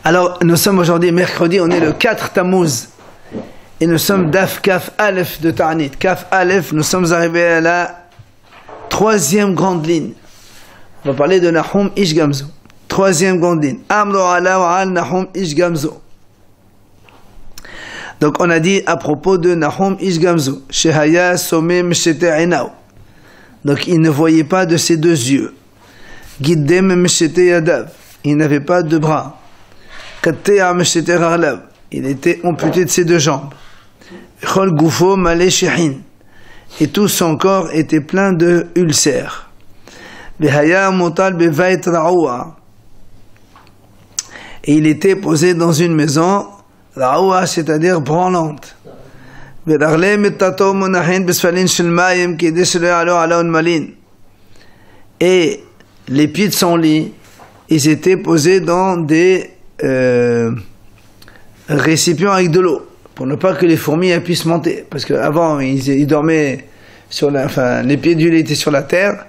Alors, nous sommes aujourd'hui mercredi, on est le 4 Tammuz. Et nous sommes Daf Kaf Aleph de Ta'anit. Kaf Aleph, nous sommes arrivés à la troisième grande ligne. On va parler de Nahum Ish Gamzo. Troisième grande ligne. Amlo ala wa al Nahum Ish Gamzo. Donc on a dit à propos de Nahum Ish Gamzo, Shehaya Somem Shete Einao. Donc il ne voyait pas de ses deux yeux. Giddem Meshete Yadav. Il n'avait pas de bras. Katea Meshete Rarlav. Il était amputé de ses deux jambes. Chol Goufo Malé Shehin. Et tout son corps était plein de ulcères. Behaya Motal Bevait Raoua. Et il était posé dans une maison, Raoua, c'est-à-dire branlante. Vedarle Metato Monahin Besfalin Shelmaim Kedeshele Alo Alaon Malin. Et les pieds de son lit, ils étaient posés dans des récipients avec de l'eau, pour ne pas que les fourmis puissent monter. Parce qu'avant, ils dormaient sur les pieds du lit étaient sur la terre,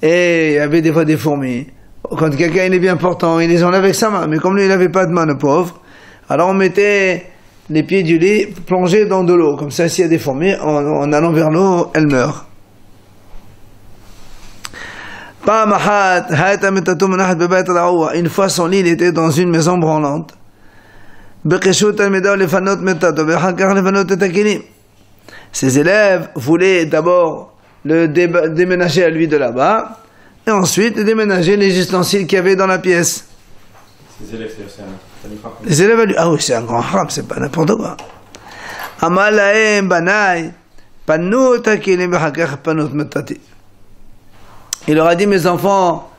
et il y avait des fois des fourmis. Quand quelqu'un il est bien portant, il les enlève avec sa main. Mais comme lui, il n'avait pas de main, le pauvre, alors on mettait les pieds du lit plongés dans de l'eau. Comme ça, s'il y a des fourmis, en allant vers l'eau, elles meurent. Une fois, son lit, il était dans une maison branlante. Ses élèves voulaient d'abord le déménager à lui de là-bas, et ensuite déménager les ustensiles qu'il y avait dans la pièce. Ses élèves, c'est un les élèves à lui, ah oui, c'est un grand haram, c'est pas n'importe quoi. Amalaem banai, panot takilim b'hakach panot metati. Il leur a dit, mes enfants,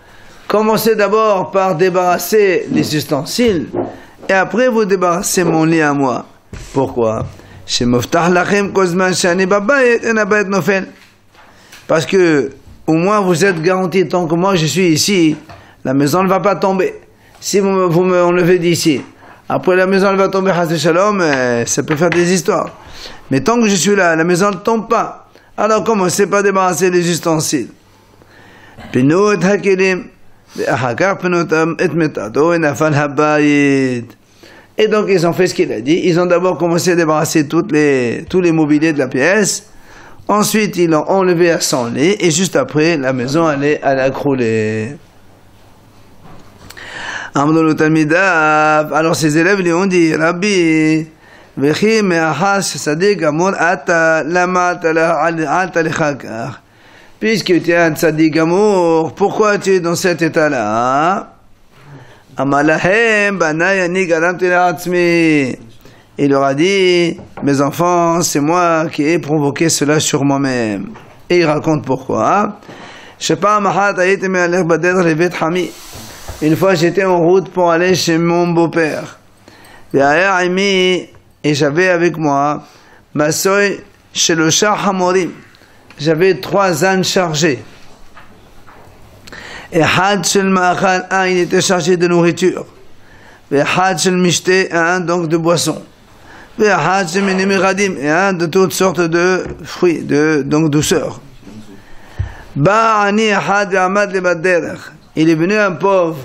commencez d'abord par débarrasser les ustensiles, et après vous débarrassez mon lit à moi. Pourquoi? Parce que au moins vous êtes garantis, tant que moi je suis ici, la maison ne va pas tomber. Si vous me enlevez d'ici, après la maison elle va tomber, ça peut faire des histoires. Mais tant que je suis là, la maison ne tombe pas. Alors commencez par débarrasser les ustensiles. Et donc ils ont fait ce qu'il a dit. Ils ont d'abord commencé à débarrasser tous les mobiliers de la pièce. Ensuite ils l'ont enlevé à son lit. Et juste après la maison allait crouler. Alors ses élèves lui ont dit, Rabbi, puisque tu es un tzaddik amour, pourquoi tu es dans cet état-là? Il leur a dit, mes enfants, c'est moi qui ai provoqué cela sur moi-même. Et il raconte pourquoi. Une fois j'étais en route pour aller chez mon beau-père. Et j'avais avec moi ma soeur chez le Shah Hamorim. J'avais 3 ânes chargés. Et Had Shel Ma'achal, un il était chargé de nourriture. Et Had Shel Mishte, un donc de boisson. Et Had Shel Minimiradim, et un de toutes sortes de fruits, donc douceur. Ba'ani Had Amad Lebaderech. Il est venu un pauvre,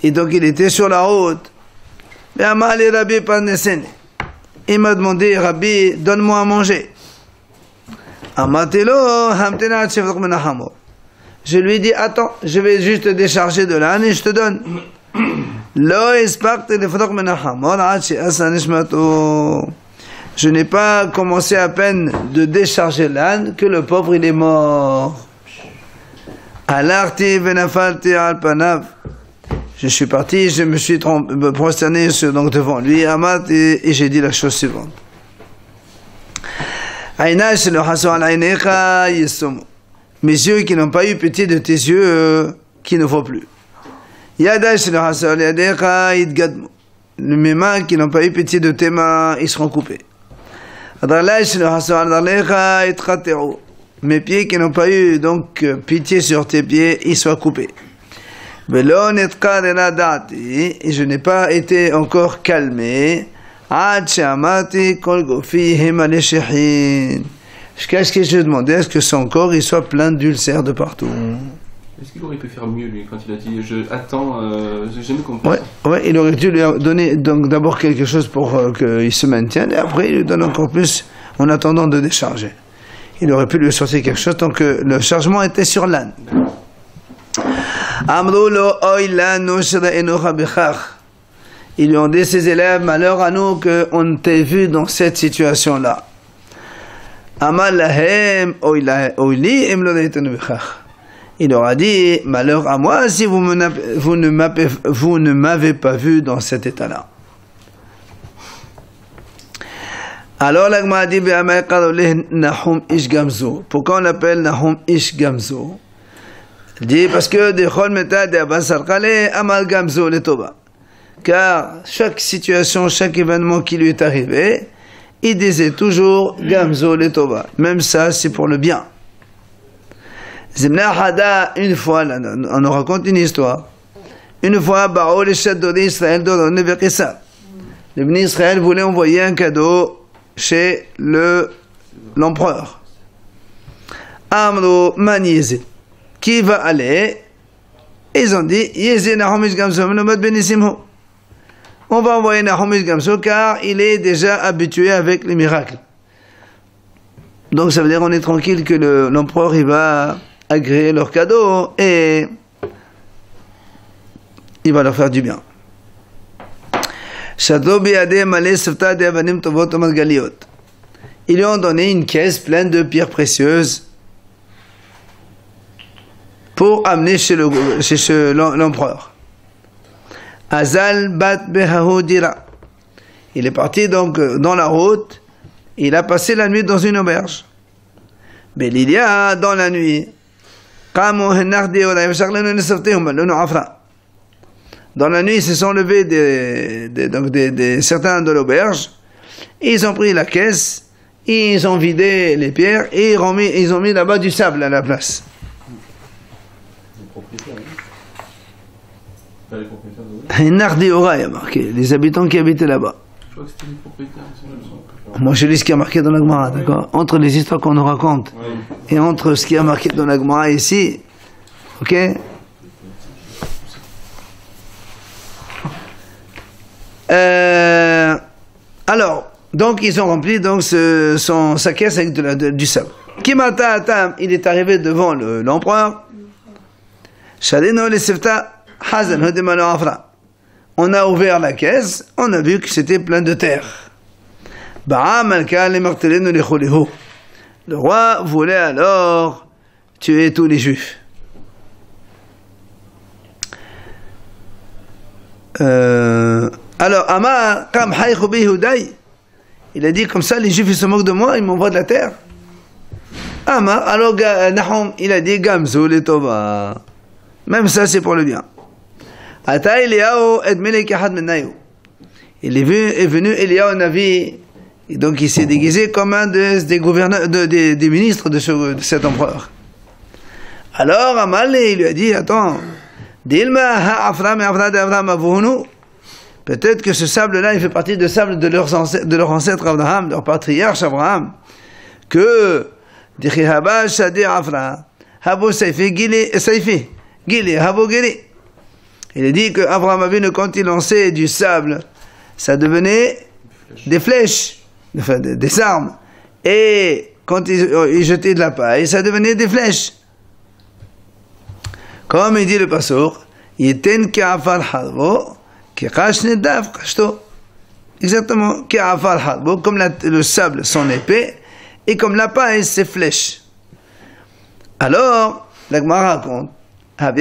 et donc il était sur la route. Et Amali Rabbi Panesene. Il m'a demandé, Rabbi, donne-moi à manger. Je lui ai dit, attends, je vais juste te décharger de l'âne et je te donne. Je n'ai pas commencé à peine de décharger l'âne que le pauvre il est mort. Je suis parti, je me suis prosterné donc devant lui, et j'ai dit la chose suivante. Mes yeux qui n'ont pas eu pitié de tes yeux, qui ne voient plus. Mes mains qui n'ont pas eu pitié de tes mains, ils seront coupés. Mes pieds qui n'ont pas eu donc pitié sur tes pieds, ils soient coupés. Et je n'ai pas été encore calmé. Jusqu'à ce que je demandais à ce que son corps il soit plein d'ulcères de partout. Est-ce qu'il aurait pu faire mieux, lui, quand il a dit « Attends, j'ai jamais compris ouais, ça. Ouais, il aurait dû lui donner donc d'abord quelque chose pour qu'il se maintienne, et après il lui donne encore plus en attendant de décharger. Il aurait pu lui sortir quelque chose tant que le chargement était sur l'âne. Ils lui ont dit, ses élèves, malheur à nous qu'on t'ait vu dans cette situation-là. Il leur a dit, malheur à moi si vous ne m'avez pas vu dans cet état-là. Alors la Gemara dit, Nahum Ish Gamzo. Pourquoi on l'appelle Nahum Ish Gamzo? Il dit, parce que Dechol Meta de Abasar Kale Amal Gamzo le Toba. Car chaque situation, chaque événement qui lui est arrivé, il disait toujours Gamzo le Toba. Même ça, c'est pour le bien. Zimna Hada, une fois, là, on nous raconte une histoire. Une fois, Ba'o le Shaddod d'Israël donné vers Issa. Le béni Israël voulait envoyer un cadeau chez l'empereur. Amro Man Yezé. Qui va aller? Ils ont dit Yezé Nahum Ish Gamzo Menomad Benissimho. On va envoyer Nahum Ish Gamzo car il est déjà habitué avec les miracles. Donc ça veut dire on est tranquille que l'empereur il va agréer leur cadeau et il va leur faire du bien. Ils lui ont donné une caisse pleine de pierres précieuses pour amener chez l'empereur. Azal bat behahu dira. Il est parti donc dans la route. Il a passé la nuit dans une auberge. Belilia dans la nuit. Dans la nuit, ils se sont levés certains de l'auberge. Ils ont pris la caisse, ils ont vidé les pierres et ils ont mis là-bas du sable à la place. Les propriétaires, oui. Pas les propriétaires de Nardi Ora, il y a marqué, les habitants qui habitaient là-bas. Je crois que c'était les propriétaires. Moi, je lis ce qui a marqué dans la Gemara, d'accord? Entre les histoires qu'on nous raconte et entre ce qui a marqué dans la Gemara ici, ok? Alors, donc ils ont rempli donc sa caisse avec du sable. Kimata Atam, il est arrivé devant l'empereur. Shalino le Sefta Hazan Hodemano Afra. On a ouvert la caisse, on a vu que c'était plein de terre. Le roi voulait alors tuer tous les juifs. Alors, Amar, Kam Haïchoubi Houdaï, il a dit comme ça, les juifs ils se moquent de moi, ils m'envoient de la terre. Amar, alors Nahum, il a dit Gamzo le Tova. Même ça, c'est pour le bien. Ata Eliyahu et Melek Ahad Menayu. Il est venu Eliyahu Navi, et donc il s'est déguisé comme un des gouverneurs, des ministres de cet empereur. Alors Amal, il lui a dit, attends, Dilma ha'afra me'afra d'Avraham avuhunu. Peut-être que ce sable-là, il fait partie du sable de leur ancêtre Abraham, leur patriarche Abraham. Que, Dichihaba shadi afra, habo saifi, gili, habo gili. Il a dit que Abraham Avinu, quand il lançait du sable, ça devenait des flèches, enfin des armes. Et quand il jetait de la paille, ça devenait des flèches. Comme il dit le passour, Yiten ka'afar halbo, ki'kash nedav kashto. Exactement, ka'afar halbo, comme le sable, son épée, et comme la paille, ses flèches. Alors, la Gemara raconte, il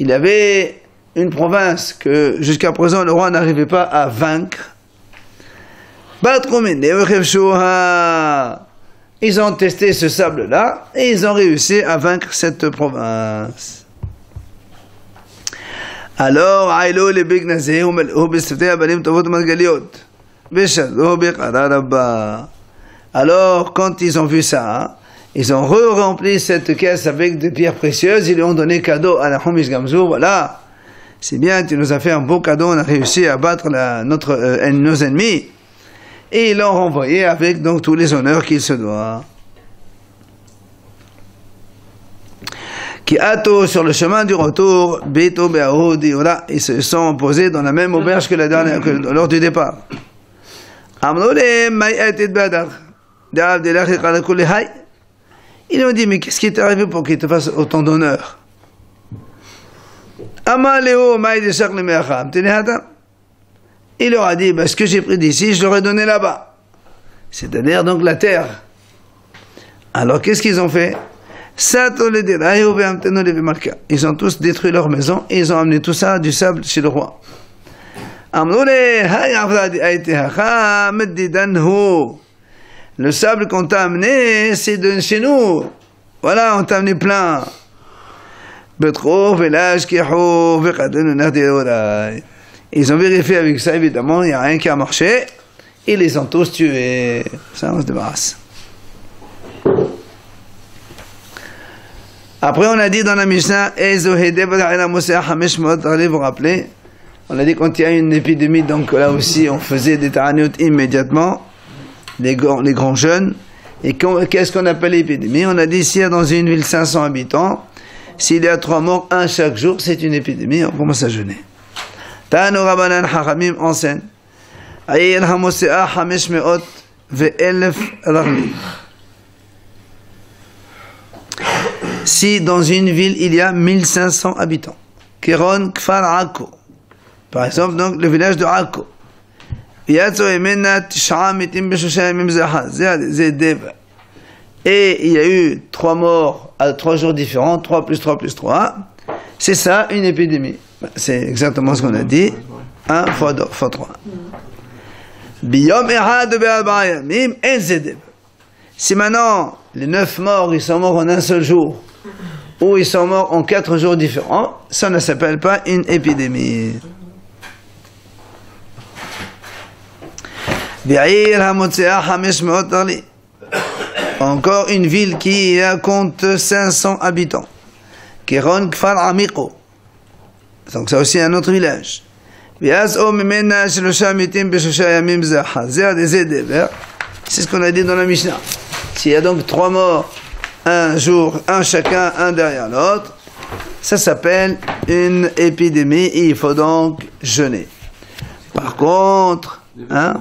y avait une province que jusqu'à présent le roi n'arrivait pas à vaincre. Ils ont testé ce sable-là et ils ont réussi à vaincre cette province. Alors, quand ils ont vu ça, ils ont rempli cette caisse avec des pierres précieuses, ils lui ont donné cadeau à Nahum Ish Gamzo. Voilà, c'est bien, tu nous as fait un beau cadeau, on a réussi à battre nos ennemis. Et ils l'ont renvoyé avec donc tous les honneurs qu'il se doit. Qui ato sur le chemin du retour, Beto Beaoudi, voilà, ils se sont posés dans la même auberge que la dernière, que lors du départ. Ils ont dit, mais qu'est-ce qui est arrivé pour qu'il te fasse autant d'honneur? Il leur a dit, ce que j'ai pris d'ici, je leur ai donné là-bas. C'est-à-dire donc la terre. Alors qu'est-ce qu'ils ont fait? Ils ont tous détruit leur maison et ils ont amené tout ça du sable chez le roi. Le sable qu'on t'a amené, c'est de chez nous. Voilà, on t'a amené plein. Ils ont vérifié avec ça, évidemment, il n'y a rien qui a marché. Ils les ont tous tués. Ça, on se débarrasse. Après, on a dit dans la Mishnah, vous rappelez, on a dit quand il y a une épidémie, donc là aussi, on faisait des taraniout immédiatement, les grands jeunes. Et qu'est-ce qu'on appelle l'épidémie? On a dit, s'il y a dans une ville 500 habitants, s'il y a 3 morts, un chaque jour, c'est une épidémie, on commence à jeûner. Ta'anu Rabbanan Hachamim enseigne. Ayin Hamosea 500 ve'elef raglim. Si dans une ville il y a 1500 habitants, Kéron Kfar Akko, par exemple donc le village de Akko, et il y a eu 3 morts à 3 jours différents, 3 plus 3 plus 3, c'est ça une épidémie. C'est exactement ce qu'on a dit, 1 fois 3. Si maintenant les 9 morts ils sont morts en un seul jour, ou ils sont morts en 4 jours différents, ça ne s'appelle pas une épidémie. Encore une ville qui compte 500 habitants. Kéron Kfar Amiko. Donc c'est aussi un autre village. C'est ce qu'on a dit dans la Mishnah. S'il y a donc 3 morts, un jour, un chacun, un derrière l'autre, ça s'appelle une épidémie et il faut donc jeûner. Par contre, hein,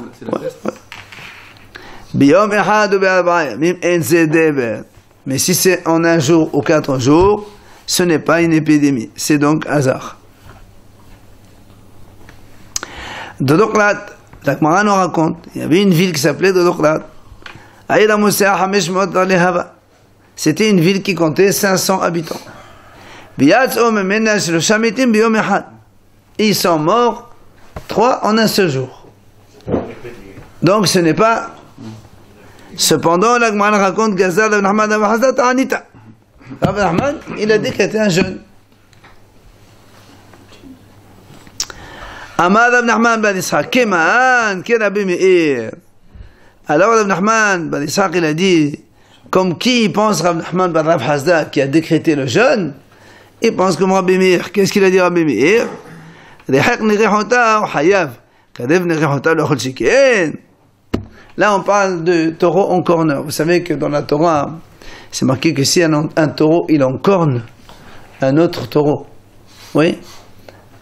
mais si c'est en un jour ou 4 jours, ce n'est pas une épidémie, c'est donc hasard. Dodoklat, la Gemara nous raconte, il y avait une ville qui s'appelait Dodoklat. C'était une ville qui comptait 500 habitants. Ils sont morts 3 en un seul jour. Donc ce n'est pas. Cependant, la Gemara raconte Gazal ibn Ahmad Anita. Rabbi Ahmad, il a décrété un jeûne. Amad ibn Ahmad ben Ishaq, Keman, Kerabi Meir. Alors Rabbi Ahmad ben Ishaq, il a dit, comme qui pense Rabbi Ahmad ben Rav Hasda qui a décrété le jeûne, il pense comme Rabbi Meir. Qu'est-ce qu'il a dit Rabbi Meir? Là on parle de taureau en corneur. Vous savez que dans la Torah, c'est marqué que si un taureau il encorne un autre taureau, oui,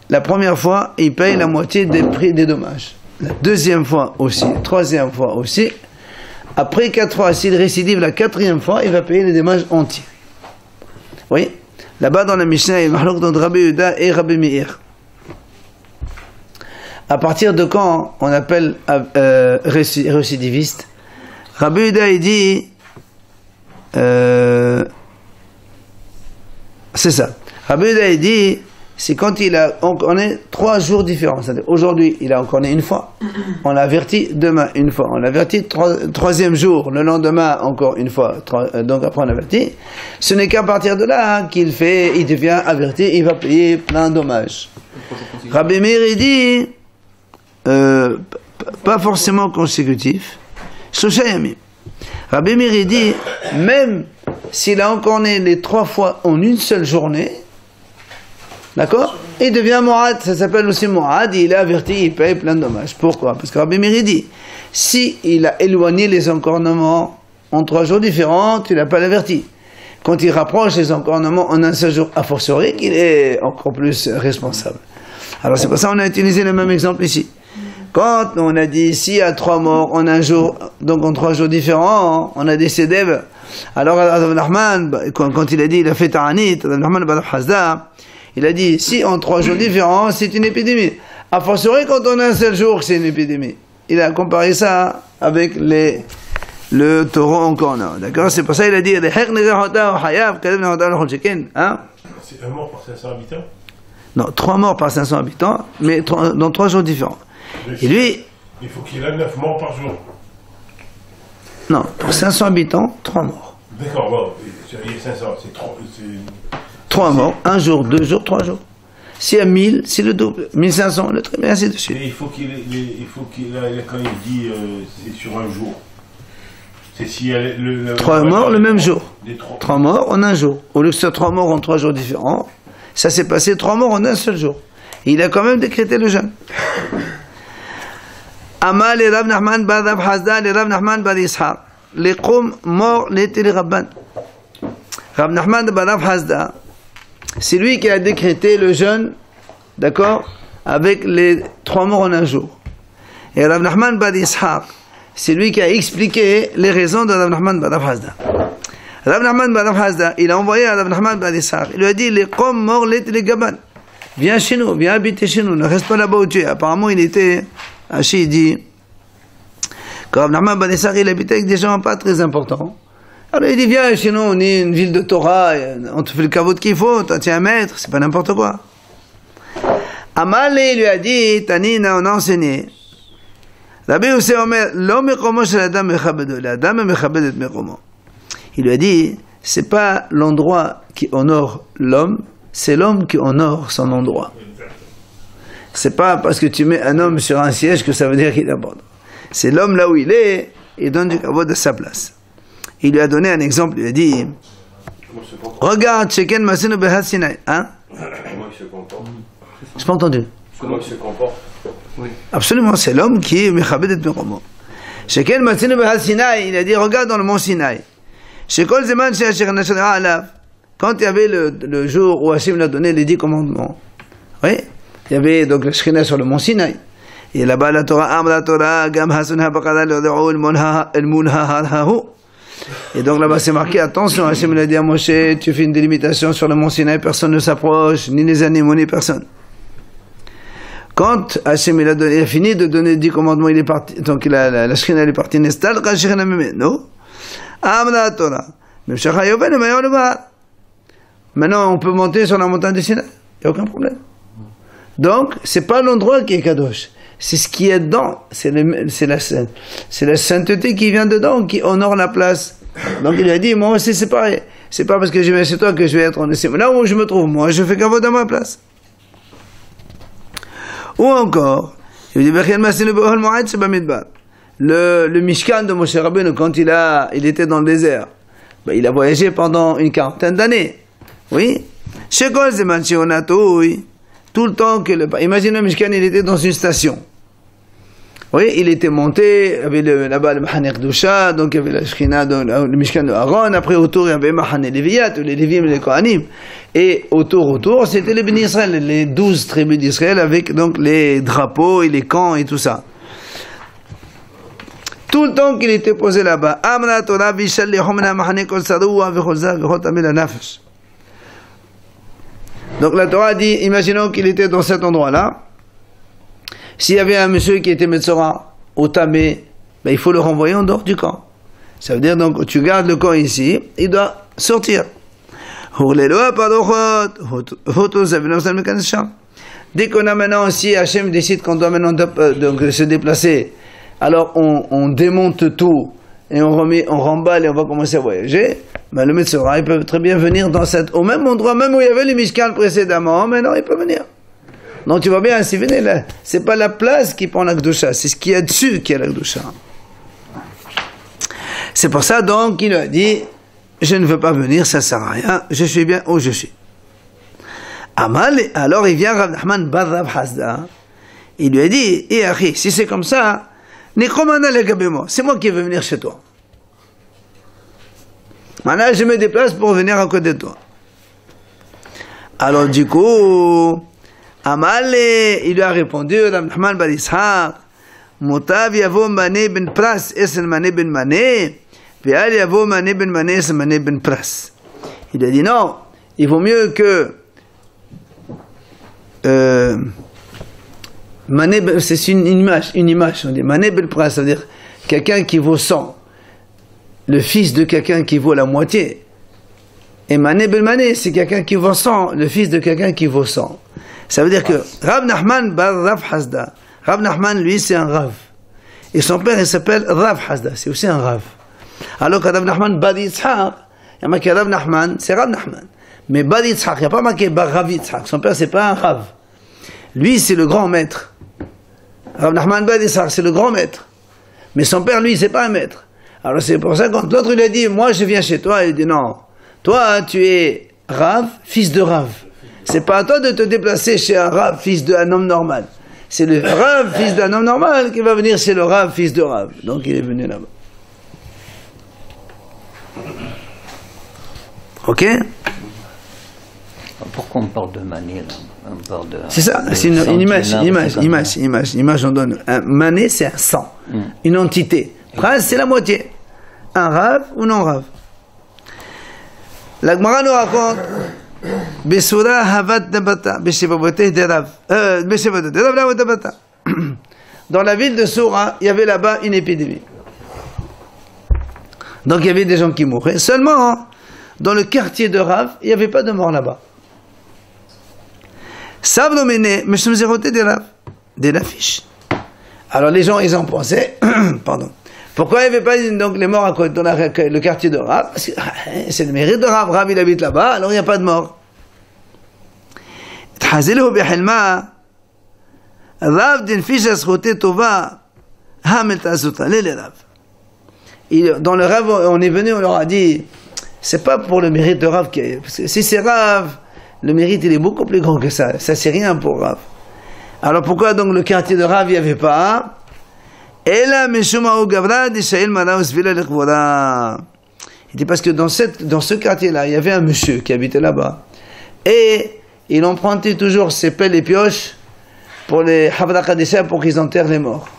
la première fois il paye la moitié des prix des dommages. La deuxième fois aussi, troisième fois aussi. Après 4 fois, s'il récidive la 4e fois, il va payer les dommages entiers. Oui, là-bas dans la Mishnah, il y a le de Rabbi Yehuda et Rabbi Meir. À partir de quand on appelle récidiviste? Rabbi Yehuda il dit c'est ça. Rabbi Yehuda il dit c'est quand on est 3 jours différents. C'est-à-dire aujourd'hui il a encore né une fois, on l'a averti demain une fois, on l'a averti 3e jour, le lendemain encore une fois, donc après on l'a averti. Ce n'est qu'à partir de là qu'il devient averti, il va payer plein de dommages. Rabbi Meir il dit pas forcément consécutif. Shoshayami. Rabbi Meir il dit même s'il a encore né les 3 fois en une seule journée, d'accord, il devient Mourad, ça s'appelle aussi Mourad, il est averti, il paye plein de dommages. Pourquoi? Parce que Rabbi Meir dit si il a éloigné les encornements en 3 jours différents, tu n'as pas l'averti. quand il rapproche les encornements en un seul jour, a fortiori qu'il est encore plus responsable. Alors c'est pour ça qu'on a utilisé le même exemple ici. Quand on a dit ici à 3 morts en un jour, donc en 3 jours différents, on a décédé. Alors Rav Nachman, quand il a dit il a fait Ta'anit, Rav Nachman ben Hasda, il a dit si en 3 jours différents c'est une épidémie. A fortiori quand on a un seul jour c'est une épidémie. Il a comparé ça avec le taureau en corne. D'accord? C'est pour ça qu'il a dit hein? C'est un mort par 500 habitants? Non, 3 morts par 500 habitants, mais dans 3 jours différents. Et lui... Il faut qu'il ait 9 morts par jour. Non, pour 500 habitants, 3 morts. D'accord, bon, il y a 500, c'est 3 morts, 1 jour, 2 jours, 3 jours. S'il y a 1000, c'est le double. 1500, le triple, ainsi de suite. Mais il faut qu'il ait, quand il dit c'est sur un jour. C'est s'il y a 3 morts le même jour. 3 morts en 1 jour. Au lieu que ce soit 3 morts en 3 jours différents, ça s'est passé 3 morts en un seul jour. Et il a quand même décrété le jeûne. Amal et Rav Nachman bar Rav Hasda et Rav Nachman bar Ishaq. Les Qom morts l'été les Rabban. Rav Nachman bar Rav Hasda, c'est lui qui a décrété le jeûne, d'accord, avec les 3 morts en un jour. Et Rav Nachman bar Ishaq, c'est lui qui a expliqué les raisons de Rav Nachman bar Rav Hasda. Rav Nachman bar Rav Hasda, il a envoyé à Rav Nachman bar Ishaq, il lui a dit les Qom morts l'été les Rabban. Viens chez nous, viens habiter chez nous, ne reste pas là-bas où tu es. Apparemment, il était, Hachi, il dit, quand Rav Nachman ben Ishaq, il habitait avec des gens pas très importants. Alors il dit, viens chez nous, on est une ville de Torah, on te fait le kavod qu'il faut, toi tu es un maître, c'est pas n'importe quoi. Amal, il lui a dit, Tanina, on a enseigné. Rabbi Yosef Omer, l'homme mechomo shel adam mechabedo, l'adam mechabed et mechomo. Il lui a dit, c'est pas l'endroit qui honore l'homme, c'est l'homme qui honore son endroit. C'est pas parce que tu mets un homme sur un siège que ça veut dire qu'il est important. C'est l'homme là où il est, il donne du kavod à sa place. Il lui a donné un exemple, il lui a dit, regarde, Sheken Masinu Behar Sinai. Hein? Comment il se comporte? J'ai pas entendu. Comment il se comporte? Oui. Absolument, c'est l'homme qui est Mechabed et Mechomo. Sheken Masinu Behar Sinai, il a dit, regarde dans le mont Sinaï. Shekol Zeman She'asher Nashadra Alav. Quand il y avait le jour où Hachem a donné les 10 commandements, oui, il y avait donc la Shekhinah sur le mont Sinaï. Et là-bas, la Torah, Am la Torah, Gam Hasunha Bakada, l'Ode'ou, el Munha. Et donc là-bas, c'est marqué, attention, Hachem a dit à Moshe, tu fais une délimitation sur le mont Sinaï, personne ne s'approche, ni les animaux, ni personne. Quand Hachem il a fini de donner les 10 commandements, il est parti, donc la Shekhinah est partie, Nestal, Shekhinah Memeno, Am la Torah, même Shechayoven, le meilleur le Bahar. Maintenant, on peut monter sur la montagne de Sinaï. Il n'y a aucun problème. Donc, c'est pas l'endroit qui est kadosh. C'est ce qui est dedans. C'est la sainteté qui vient dedans qui honore la place. Donc, il a dit, moi aussi, c'est pareil. C'est pas parce que je viens chez toi que je vais être en essai. Là où je me trouve, moi, je fais kavod à ma place. Ou encore, il dit, le Mishkan de Moshe Rabbeinu, quand il était dans le désert, ben, il a voyagé pendant une 40aine d'années. Oui. Tout le temps que imaginez le Mishkan, il était dans une station. Oui, il était monté, il y avait là-bas le Mahane Kedusha, donc il y avait la Shekhinah, le Mishkan de Aaron, après autour il y avait Mahane Léviat, les Lévim et les Kohanim. Et autour, c'était les Béni Israël, les 12 tribus d'Israël avec donc les drapeaux et les camps et tout ça. Tout le temps qu'il était posé là-bas, Amna Torah Vishal Lehomna Mahane Kol Sadoua Vecholza Vechot Amel Anafesh. Donc la Torah dit, imaginons qu'il était dans cet endroit-là. S'il y avait un monsieur qui était Metzora, au Tamé, ben il faut le renvoyer en dehors du camp. Ça veut dire donc, tu gardes le camp ici, il doit sortir. Dès qu'on a maintenant aussi, Hachem décide qu'on doit maintenant donc, se déplacer, alors on démonte tout, et on remballe et on va commencer à voyager. Ben, le Metzora, il peut très bien venir au même endroit, même où il y avait le Mishkan précédemment, mais non, il peut venir. Donc tu vois bien, si venez là, c'est pas la place qui prend la Kedusha, c'est ce qu'il y a dessus qui est la Kedusha. C'est pour ça donc qu'il a dit, je ne veux pas venir, ça sert à rien, je suis bien où je suis. Amal, alors il vient Rav Nachman bar Rav Hasda, il lui a dit, Achi, si c'est comme ça, c'est moi qui veux venir chez toi. Maintenant, je me déplace pour venir à côté de toi. Alors du coup, Amal, il lui a répondu, Rav Nachman bar Yitzhak, Mutav yavo mané ben pras, esel mané ben mané, ve'al yavo mané ben mané, esel mané ben pras. Il a dit non, il vaut mieux que mané, c'est une image, on dit mané ben pras, ça veut dire quelqu'un qui vaut 100, le fils de quelqu'un qui vaut la moitié. Et Mané ben Mané, c'est quelqu'un qui vaut 100, le fils de quelqu'un qui vaut 100. Ça veut dire que Rav Nachman bar Rav Hasda, Rav Nachman, lui, c'est un Rav. Et son père, il s'appelle Rav Hasda, c'est aussi un Rav. Alors que Rav Nachman bar Yitzhak, il y a marqué Rav Nachman, c'est Rav Nachman. Mais bar Yitzhak, il n'y a pas marqué bar Rav Yitzhak. Son père, c'est pas un Rav. Lui, c'est le grand maître. Rav Nachman bar Yitzhak, c'est le grand maître. Mais son père, lui, c'est pas un maître. Alors c'est pour ça, quand l'autre, il a dit, moi, je viens chez toi, il dit non. Toi, tu es Rav, fils de Rav. C'est pas à toi de te déplacer chez un Rav, fils d'un homme normal. C'est le Rav, fils d'un homme normal, qui va venir chez le Rav, fils de Rav. Donc il est venu là-bas. Ok? Pourquoi on parle de Mané là? On parle de... C'est ça, c'est une image, on donne. Un Mané, c'est un sang, une entité. Pras, c'est la moitié. Un Rav ou non Rav. La Gemara nous raconte Besura Havat Dabata, Beshivavote de Rav. Dans la ville de Soura, il y avait là-bas une épidémie. Donc il y avait des gens qui mouraient. Seulement, dans le quartier de Rav, il n'y avait pas de mort là-bas. Savnomene, Meshemzerote de Rav, des affiches. Alors les gens, ils en pensaient, pardon. Pourquoi il n'y avait pas donc les morts à côté dans le quartier de Rav? Parce que c'est le mérite de Rav. Rav, il habite là-bas, alors il n'y a pas de mort. Dans le Rav, on est venu, on leur a dit, c'est pas pour le mérite de Rav. Parce que si c'est Rav, le mérite il est beaucoup plus grand que ça. Ça c'est rien pour Rav. Alors pourquoi donc le quartier de Rav, il n'y avait pas? Il dit parce que dans ce quartier-là, il y avait un monsieur qui habitait là-bas. Et il empruntait toujours ses pelles et pioches pour les Havra Kadesha pour qu'ils enterrent les morts.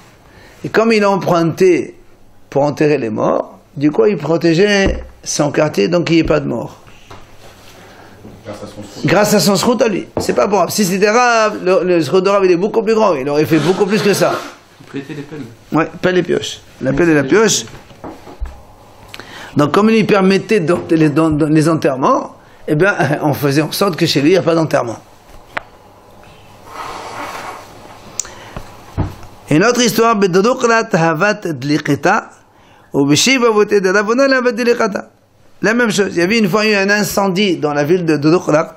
Et comme il empruntait pour enterrer les morts, du coup il protégeait son quartier, donc il n'y ait pas de mort. Grâce à son srout à lui. C'est pas bon. Si c'était Rav, le srout de Rav il est beaucoup plus grand, il aurait fait beaucoup plus que ça. Prêter les pelles. Ouais, pelle et pioche. La pelle et la pioche. Donc, comme il lui permettait les enterrements, eh bien, on faisait en sorte que chez lui, il n'y a pas d'enterrement. Une autre histoire, la même chose. Il y avait une fois eu un incendie dans la ville de Dodokrat.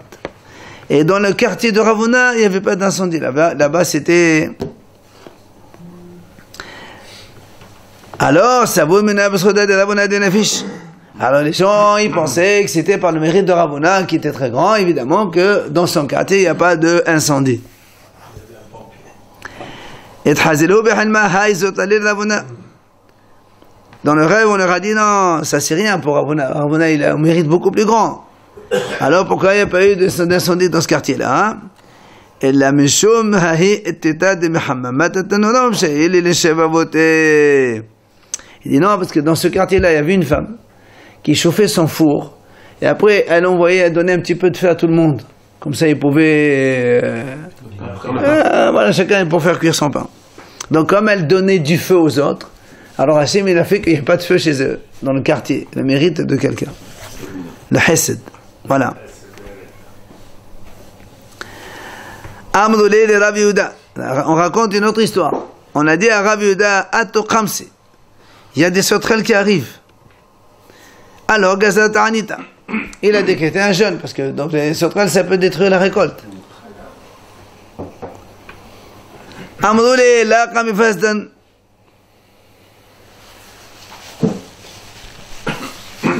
Et dans le quartier de Ravuna, il n'y avait pas d'incendie. Là-bas, c'était... Alors, ça vaut de Ravuna de Nafish. Alors les gens, ils pensaient que c'était par le mérite de Ravuna, qui était très grand, évidemment, que dans son quartier, il n'y a pas d'incendie. Dans le rêve, on leur a dit non, ça c'est rien pour Ravuna. Ravuna, il a un mérite beaucoup plus grand. Alors pourquoi il n'y a pas eu d'incendie dans ce quartier-là, hein? Et la Mishum Hahi Eteta de Muhammad Tanonom Shahil et les Chevavoté. Il dit non, parce que dans ce quartier-là, il y avait une femme qui chauffait son four. Et après, elle donnait un petit peu de feu à tout le monde. Comme ça, il pouvait... voilà, chacun pour faire cuire son pain. Donc, comme elle donnait du feu aux autres, alors Hachem, il a fait qu'il n'y ait pas de feu chez eux, dans le quartier. Le mérite de quelqu'un. Le Hesed. Voilà. Amroulé de Rav Yehuda. On raconte une autre histoire. On a dit à Rav Yehuda, Ato Khamse. Il y a des sauterelles qui arrivent. Alors, Gazat Anita, il a décrété un jeûne, parce que donc, les sauterelles, ça peut détruire la récolte. Amroulé, la Kamifasdan.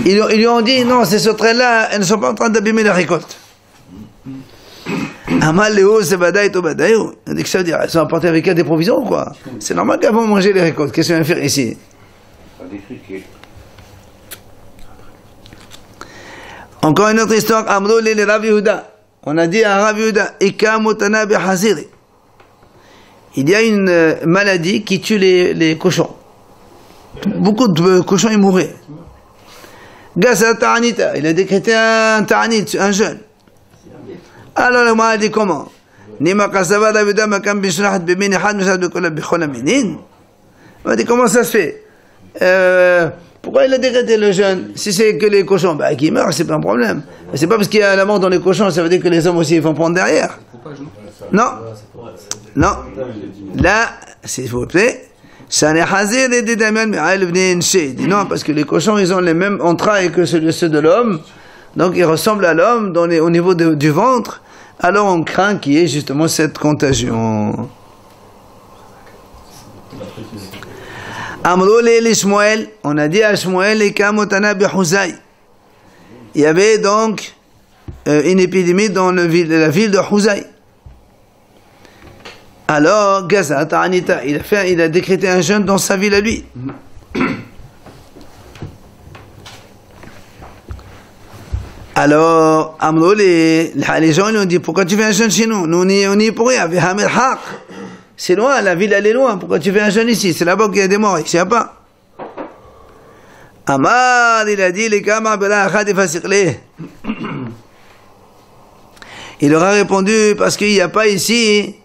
Ils lui ont dit, non, ces sauterelles-là, elles ne sont pas en train d'abîmer la récolte. Amal Léo, c'est Badaï, Tobadaï. On dit que ça veut dire, elles sont apportées avec elles des provisions ou quoi? C'est normal qu'elles vont manger les récoltes. Qu'est-ce qu'on va faire ici? Encore une autre histoire, Amrou li Rav Yehuda. On a dit à Rav Yehuda, Ika mutana bi haziri. Il y a une maladie qui tue les cochons. Beaucoup de cochons ils mouraient. Gaza ta'anita, il a décrété un ta'anit, un jeûne. Alors le m'a dit comment? Nima kasava Rav Yehuda makam bishrahat bimin had mishad bikola bichol aminin. Il m'a dit comment ça se fait? Pourquoi il a décrété le jeûne? Si c'est que les cochons, bah qui meurent, c'est pas un problème. C'est pas parce qu'il y a la mort dans les cochons, ça veut dire que les hommes aussi ils vont prendre derrière. Non. Non. Là, s'il vous plaît, ça n'est hazir et dédamian mais elle venait une chez. Dit non, parce que les cochons ils ont les mêmes entrailles que ceux de l'homme, donc ils ressemblent à l'homme au niveau du ventre. Alors on craint qu'il y ait justement cette contagion. Amrou li Shmuel, on a dit à Shmuel et Kamotana Bihuzai. Il y avait donc une épidémie dans la ville de Huzai. Alors, Gaza, Ta'anita, il a décrété un jeûne dans sa ville à lui. Alors, Amrou les gens lui ont dit, pourquoi tu fais un jeûne chez nous? Nous, on y est pour rien. C'est loin, la ville elle est loin. Pourquoi tu fais un jeûne ici? C'est là-bas qu'il y a des morts, ici il n'y a pas. Amar, il a dit, il leur a répondu, parce qu'il n'y a pas ici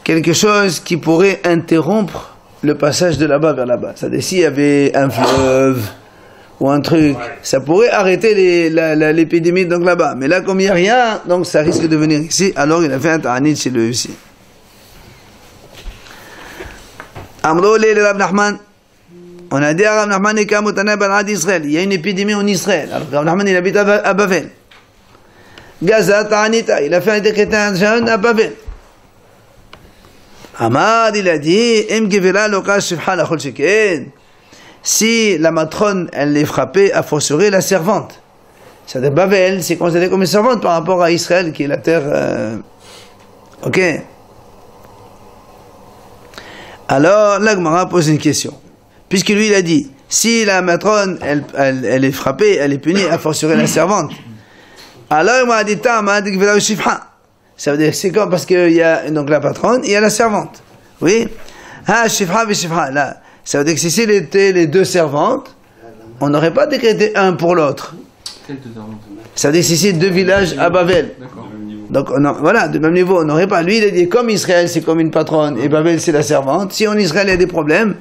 quelque chose qui pourrait interrompre le passage de là-bas vers là-bas. C'est-à-dire s'il y avait un fleuve ou un truc, ça pourrait arrêter l'épidémie donc là-bas. Mais là, comme il n'y a rien, donc ça risque de venir ici. Alors il a fait un ta'anit chez lui aussi. Amrou li Rav Nachman. On a dit à Rav Nachman d'Israël. Il y a une épidémie en Israël. Alors Rav Nachman il habite à Bavel. Gaza ta'anita. Il a fait un décret un jeûne à Bavel. Amad il a dit si la matrone elle est frappée à forcerer la servante. C'est-à-dire Bavel c'est considéré comme une servante par rapport à Israël qui est la terre. Ok. Alors, la Gemara pose une question. Puisque lui, il a dit, si la matrone, elle est frappée, elle est punie à forcerer la servante. Alors, il m'a dit, ça veut dire, c'est comme, parce qu'il y a donc la patronne, et il y a la servante. Oui? Là, ça veut dire que si c'était les deux servantes, on n'aurait pas décrété un pour l'autre. Ça veut dire que si c'est deux villages à Bavel. Donc, voilà, de même niveau, on n'aurait pas. Lui, il a dit, comme Israël, c'est comme une patronne, et Babel, c'est la servante. Si en Israël, il y a des problèmes,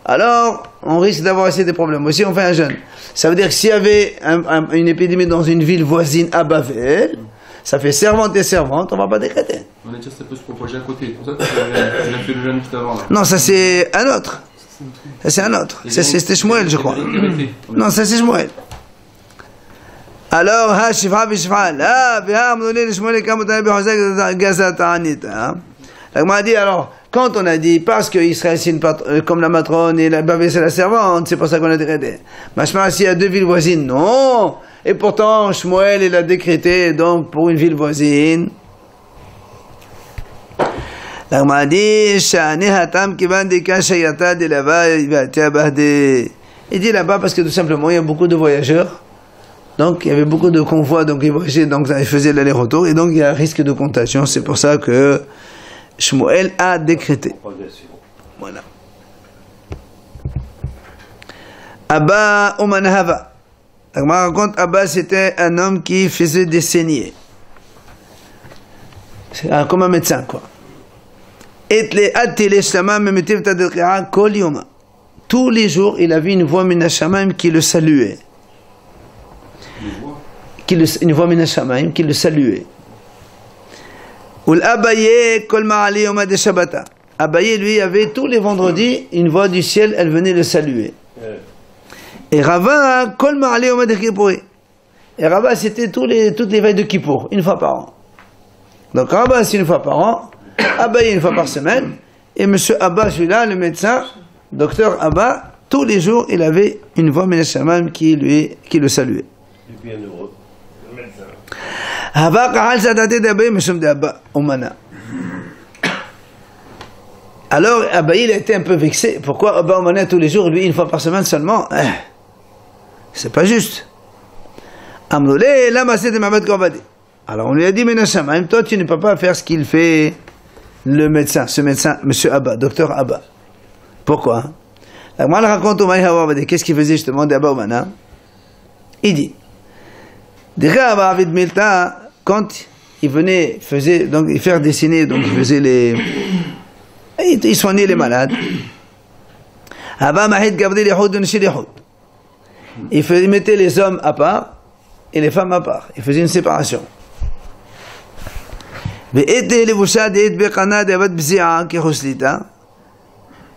alors, on risque d'avoir assez de problèmes. Aussi, on fait un jeûne. Ça veut dire que s'il y avait une épidémie dans une ville voisine à Babel, ça fait servante et servante, on ne va pas décréter. On a dit que ça peut se propager à côté. C'est pour ça qu'il a fait le jeûne juste avant. Là. Non, ça c'est un autre. Ça c'est un autre. C'était Shmuel, je crois. Non, ça c'est Shmuel. Alors, ha shifra bishifra, là, biha amnouli le Shmuel kamutane bihozak gaza ta'anita. La Gemara dit alors, quand on a dit parce que Israël c'est comme la matrone et la Babel c'est la servante, c'est pour ça qu'on a décrété. Machma s'il y a deux villes voisines, non. Et pourtant, Shmuel il a décrété donc pour une ville voisine. La Gemara dit, shani hatam kiban dika shayata de là-bas ivatia bahde. Il dit là-bas parce que tout simplement il y a beaucoup de voyageurs. Donc, il y avait beaucoup de convois, donc ils voyageaient, donc ils faisaient l'aller-retour, et donc il y a un risque de contagion. C'est pour ça que Shmuel a décrété. Voilà. Abba Omanahava. La Gemara raconte, Abba c'était un homme qui faisait des saignées. C'est comme un médecin, quoi. Tous les jours, il avait une voix minashamayim qui le saluait. Une voix minashamayim qui le saluait. Abaye, lui, avait tous les vendredis une voix du ciel, elle venait le saluer. Et Rava, et Rava, c'était toutes les veilles de Kippour, une fois par an. Donc Rava, c'est une fois par an, Abaye une fois par semaine, et monsieur Abba, celui-là, le médecin, docteur Abba, tous les jours, il avait une voix minashamayim qui le saluait. Et puis un heureux. Le médecin. Alors Abaye il a été un peu vexé. Pourquoi Abba Omana tous les jours, lui une fois par semaine seulement? C'est pas juste. Amnoulé, la massé de Mahamad Korbadi. Alors on lui a dit, mais Nashamayim, toi tu ne peux pas faire ce qu'il fait le médecin, ce médecin, monsieur Abba, docteur Abba. Pourquoi? Moi, je raconte au Maïhawa, qu'est-ce qu'il faisait justement d'Abba Oumana? Il dit, déjà Abba Avid Milta, quand il venait, faisait, donc, il faire dessiner, donc il faisait les. Il soignait les malades. Abba Mahid Gabdi Lihoud Nshi Lihoud. Il mettait les hommes à part et les femmes à part. Il faisait une séparation. ואתי לבושה דהית בקנה דהבת בזיעה כחוסליתה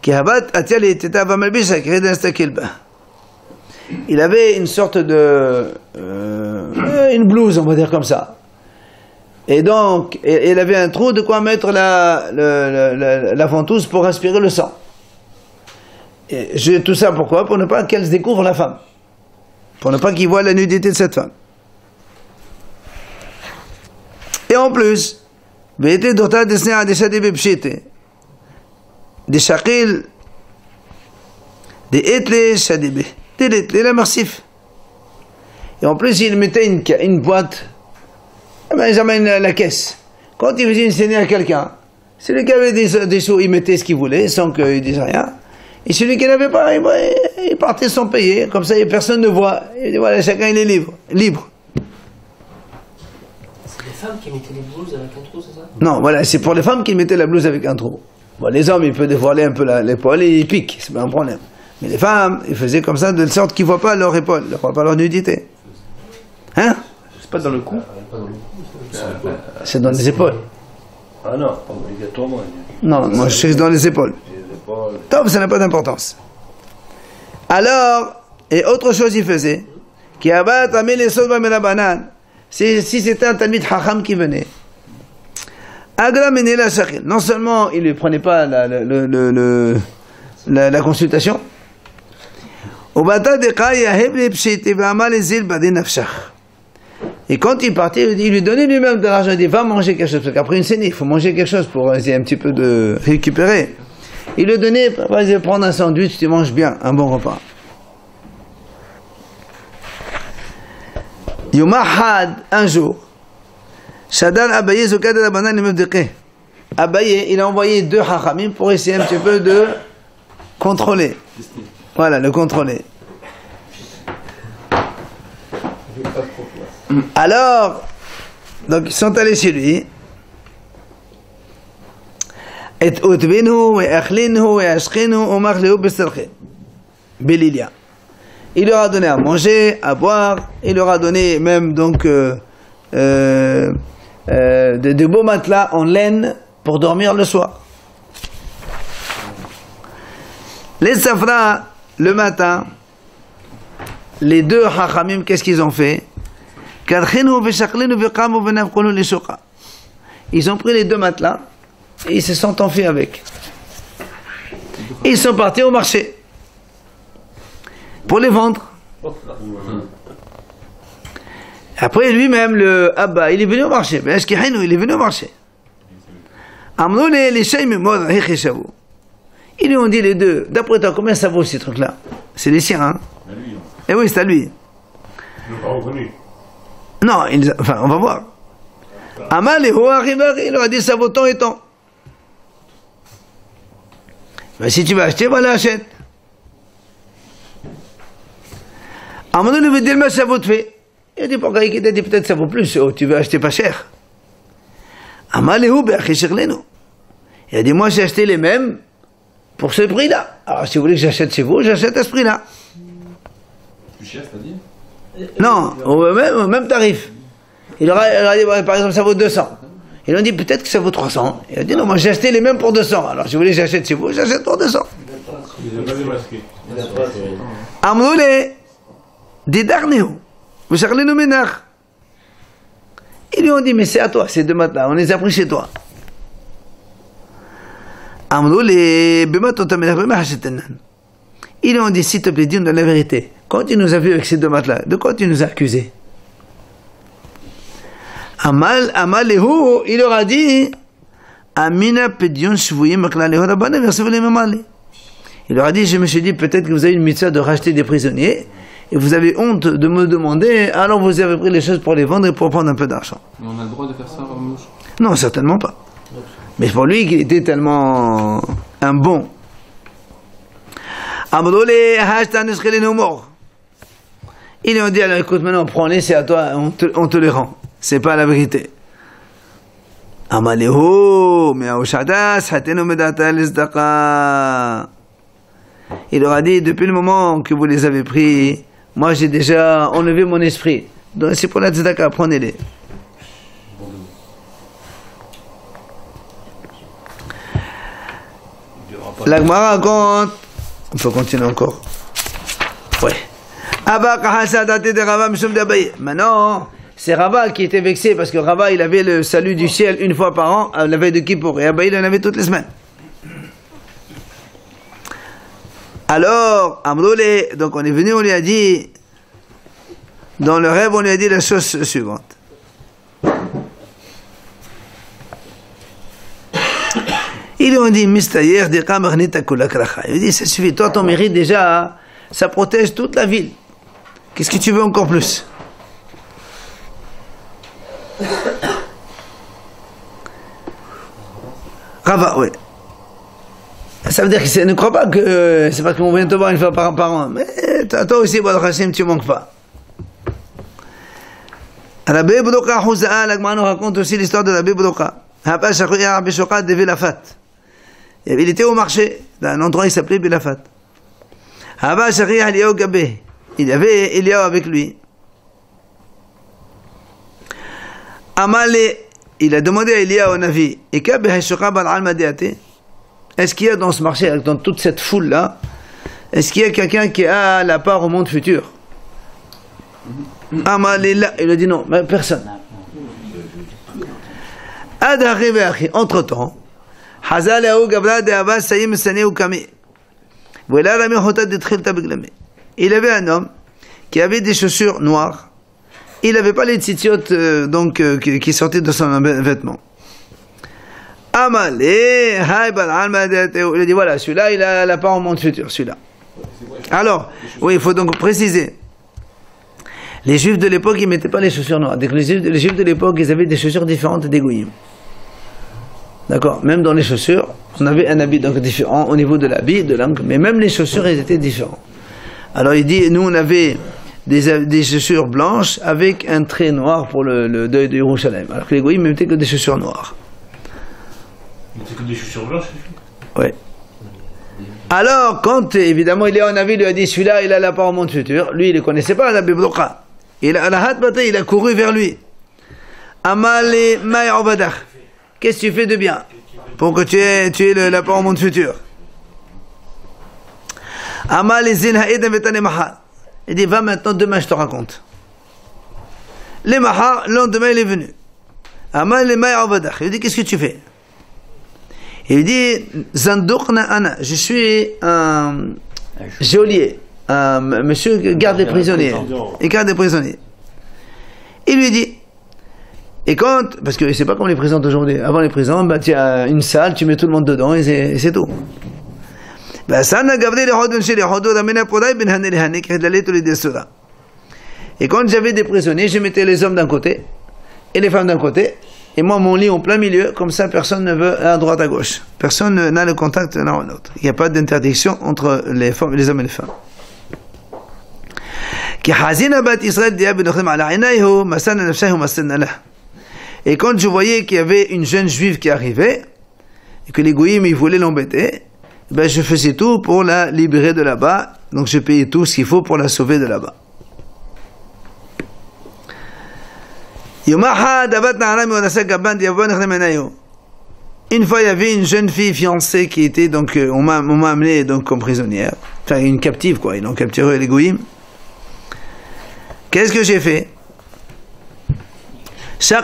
כי הבת עתיה להתתה במלבישה כדי להסתכל בה. Il avait une sorte de une blouse, on va dire comme ça. Et donc, il avait un trou de quoi mettre la ventouse pour aspirer le sang. Et tout ça pourquoi? Pour ne pas qu'elle se découvre la femme. Pour ne pas qu'il voit la nudité de cette femme. Et en plus, והייתי דורתה דסניה עדישתי בפשיטה דשקיל דאתלי שדיבה דאתלי למרסיף. Et en plus, il mettait une boîte, ils amènent la caisse. Quand il faisait une saignée à quelqu'un, celui qui avait des sous, il mettait ce qu'il voulait, sans qu'il dise rien. Et celui qui n'avait pas, il partait sans payer. Comme ça, personne ne voit. Et voilà, chacun il est libre. C'est les femmes qui mettaient les blouses avec un trou, c'est ça? Non, voilà, c'est pour les femmes qui mettaient la blouse avec un trou. Bon, les hommes, ils peuvent dévoiler un peu l'épaule et ils piquent, c'est pas un problème. Mais les femmes, ils faisaient comme ça, de sorte qu'ils ne voient pas leur épaule, ils ne voient pas leur nudité. Hein? C'est pas dans le cou? C'est dans les épaules. Ah non, pas obligatoirement. Non, moi je suis dans les épaules. Top, ça n'a pas d'importance. Alors, et autre chose il faisait, qui abat amé les sauves à la banane. Si c'était un Talmid Hacham qui venait, Agra menela shakil. Non seulement il ne lui prenait pas la consultation, et quand il partait, il lui donnait lui-même de l'argent, il dit va manger quelque chose, parce qu'après une saignée, il faut manger quelque chose pour essayer un petit peu de récupérer. Il lui donnait, vas-y prendre un sandwich, tu manges bien, un bon repas. Yomahad, un jour, Shadal Abaye Zokad al-Banan al-Mabdiqeh. Abaye, il a envoyé 2 hachamim pour essayer un petit peu de contrôler. Voilà, le contrôler. Alors, donc ils sont allés chez lui. Et utbinhu, et achlinhu, et ashkhinhu, et machlehu bestelche. Belilia. Il leur a donné à manger, à boire, il leur a donné même donc de beaux matelas en laine pour dormir le soir. Les Safra, le matin, les 2 hachamim, qu'est-ce qu'ils ont fait? Ils ont pris les 2 matelas et ils se sont enfuis avec. Et ils sont partis au marché pour les vendre. Après lui-même, le Abba, il est venu au marché. Il est venu au marché. Ils lui ont dit les 2, d'après toi, combien ça vaut ces trucs-là? C'est les siens, hein? Eh oui, c'est à lui. Non, enfin, on va voir. Amal et il leur a dit ça vaut tant et tant. Mais si tu veux acheter, voilà, achète. Amal lui veut dire, mais ça vaut de fait. Il a dit, pourquoi il a dit, peut-être ça vaut plus, oh, tu veux acheter pas cher. Amal et il a dit, moi j'ai acheté les mêmes pour ce prix-là. Alors si vous voulez que j'achète chez vous, j'achète à ce prix-là. Plus cher, c'est-à-dire? Non, au même tarif. Il leur a dit, par exemple, ça vaut 200. Ils ont dit, peut-être que ça vaut 300. Il a dit, non, moi j'ai acheté les mêmes pour 200. Alors si vous voulez que j'achète chez vous, j'achète pour 200. Il n'a pas démasqué. Amroulé, des darnéo, vous charlez nos ménages. Ils lui ont dit, mais c'est à toi, ces 2 matelas, on les a pris chez toi. Amroulé, ils lui ont dit, s'il te plaît, dis-nous la vérité. Quand il nous a vu avec ces 2 matelas, de quoi tu nous as accusés? Amalehu, il leur a dit, Amina pedion shvuyim aklalehu rabbana versevele mamali. Il leur a dit, je me suis dit, peut-être que vous avez une mitzvah de racheter des prisonniers, et vous avez honte de me demander, alors vous avez pris les choses pour les vendre et pour prendre un peu d'argent. Mais on a le droit de faire ça, Ramouche? Non, certainement pas. Mais pour lui, qu'il était tellement un bon. Ils lui ont dit, alors écoute, maintenant prends-les, c'est à toi, on te les rend. C'est pas la vérité. Il leur a dit, depuis le moment que vous les avez pris, moi j'ai déjà enlevé mon esprit. Donc c'est pour la tzedaka, prenez-les. La Gemara raconte, on peut continuer encore. Ouais. Maintenant, c'est Rava qui était vexé parce que Rava il avait le salut du ciel une fois par an, la veille de Kippour, et Abaye il en avait toutes les semaines. Alors, Amroulé, donc on est venu, on lui a dit, dans le rêve, on lui a dit la chose suivante. Ils lui ont dit, Mistayer, il dit, ça suffit, toi ton mérite déjà, ça protège toute la ville. Qu'est-ce que tu veux encore plus? Rava, oui. Ça veut dire que ne crois pas que c'est parce qu'on vient te voir une fois par an. Mais toi aussi, Baruch Hashem, tu manques pas. Rabbi Boudoka Houza'a, l'Agma nous raconte aussi l'histoire de Rabbi Boudoka. Il était au marché, dans un endroit qui s'appelait Belafat. Il y avait Eliyahu avec lui. Il a demandé à Eliyahu Navi, est-ce qu'il y a dans ce marché, dans toute cette foule-là, est-ce qu'il y a quelqu'un qui a la part au monde futur? Il a dit non, mais personne. Entre-temps, il avait un homme qui avait des chaussures noires. Il n'avait pas les tzitziot qui sortaient de son vêtement. Il a dit voilà, celui-là il a la part au monde futur, celui-là. Alors, oui, il faut donc préciser. Les juifs de l'époque, ils ne mettaient pas les chaussures noires. Donc les juifs de l'époque, ils avaient des chaussures différentes des goyim. D'accord? Même dans les chaussures, on avait un habit donc différent au niveau de l'habit, de l'angle, mais même les chaussures, ils étaient différents. Alors il dit, nous on avait des chaussures blanches avec un trait noir pour le deuil de Yerushalayim. Alors que les goyim ne mettaient que des chaussures noires. Ils mettaient que des chaussures blanches? Oui. Alors, quand évidemment il est en avis, il lui a dit, celui-là il a la part au monde futur, lui il ne connaissait pas la Bibloka. Il a couru vers lui. Amale Maïobadach. Qu'est-ce que tu fais de bien pour que tu aies la part au monde futur? Il dit, va maintenant, demain je te raconte. Le mahar, le lendemain il est venu. Il dit, qu'est-ce que tu fais? Il dit, Zandoukna Ana, je suis un geôlier, un monsieur garde des prisonniers. Il garde des prisonniers. Il lui dit, et quand, parce que c'est pas comme les prisons d'aujourd'hui, avant les prisons, bah, tu as une salle, tu mets tout le monde dedans et c'est tout. Et quand j'avais des prisonniers, je mettais les hommes d'un côté et les femmes d'un côté, et moi mon lit en plein milieu, comme ça personne ne veut à droite à gauche. Personne n'a le contact l'un ou l'autre. Il n'y a pas d'interdiction entre les hommes et les femmes. Et quand je voyais qu'il y avait une jeune juive qui arrivait, et que les goïms ils voulaient l'embêter, ben je faisais tout pour la libérer de là-bas, donc je payais tout ce qu'il faut pour la sauver de là-bas. Une fois, il y avait une jeune fille fiancée qui était, donc, on m'a amené donc, comme prisonnière, enfin une captive quoi, ils l'ont capturé les goïms. Qu'est-ce que j'ai fait? J'ai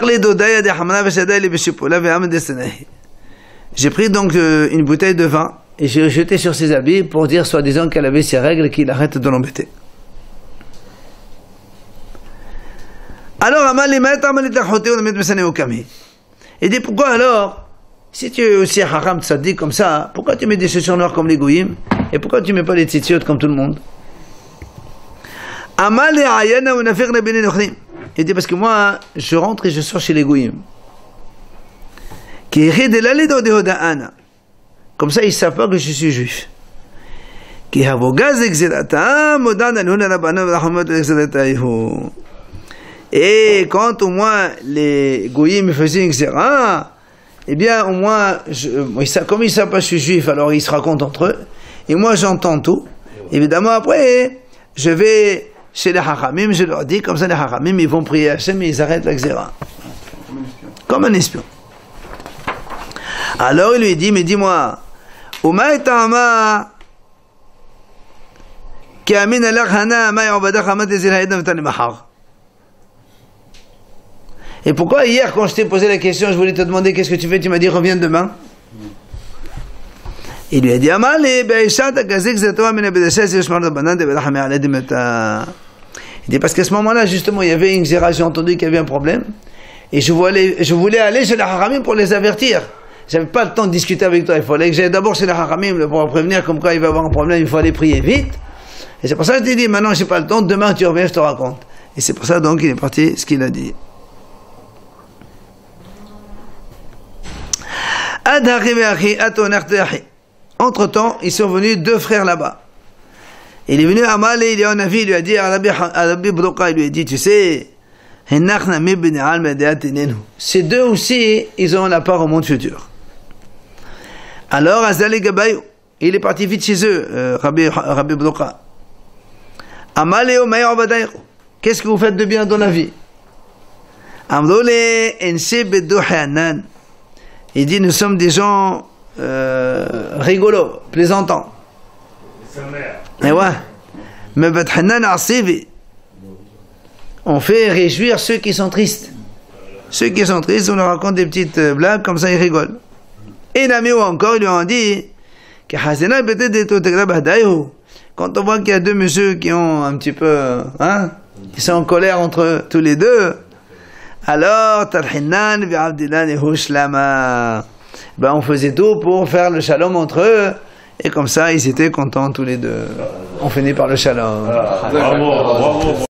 pris donc une bouteille de vin et j'ai jeté sur ses habits pour dire soi-disant qu'elle avait ses règles et qu'il arrête de l'embêter. Alors, il dit pourquoi alors, si tu es aussi haram tzaddik comme ça, pourquoi tu mets des chaussures noires comme les goïms et pourquoi tu mets pas les tzitziot comme tout le monde? Il dit parce que moi, je rentre et je sors chez les goyim. Comme ça, ils ne savent pas que je suis juif. Et quand au moins les goyim me faisaient une xéra, eh bien au moins, comme ils ne savent pas que je suis juif, alors ils se racontent entre eux. Et moi j'entends tout. Évidemment après, je vais chez les hachamim, je leur dis, comme ça les hachamim, ils vont prier Hachem et ils arrêtent la xéra. Comme un espion. Alors il lui dit, mais dis-moi, Umay ta'ama ki amin alakh hana ma yubada khamat zil haydam tani mahar. Et pourquoi hier, quand je t'ai posé la question, je voulais te demander qu'est-ce que tu fais, tu m'as dit reviens demain. Il lui a dit il dit parce qu'à ce moment-là, justement, il y avait une xéra, j'ai entendu qu'il y avait un problème, et je voulais aller chez les haramim pour les avertir. J'avais pas le temps de discuter avec toi, il fallait que j'aille d'abord chez les haramim pour prévenir comme quoi il va y avoir un problème, il faut aller prier vite. Et c'est pour ça que je t'ai dit, maintenant j'ai pas le temps, demain tu reviens, je te raconte. Et c'est pour ça donc il est parti ce qu'il a dit. Entre-temps, ils sont venus deux frères là-bas. Il est venu à Amal et il est en avis, il lui a dit à Rabbi Broka, il lui a dit, tu sais, ces deux aussi, ils ont la part au monde futur. Alors, Azali Gabayou, il est parti vite chez eux, Rabbi Broka. Amal et Omaïr Abadaïr, qu'est-ce que vous faites de bien dans la vie? Amdole Ense Bedou Hanan. Il dit, nous sommes des gens rigolos, plaisantants. Et ouais. Mais on fait réjouir ceux qui sont tristes. Ceux qui sont tristes, on leur raconte des petites blagues, comme ça ils rigolent. Et Nami ou encore, ils lui ont dit, quand on voit qu'il y a deux messieurs qui ont un petit peu, qui sont en colère entre eux, tous les deux, alors, on faisait tout pour faire le shalom entre eux, et comme ça, ils étaient contents tous les deux. On finit par le shalom. Bravo, bravo.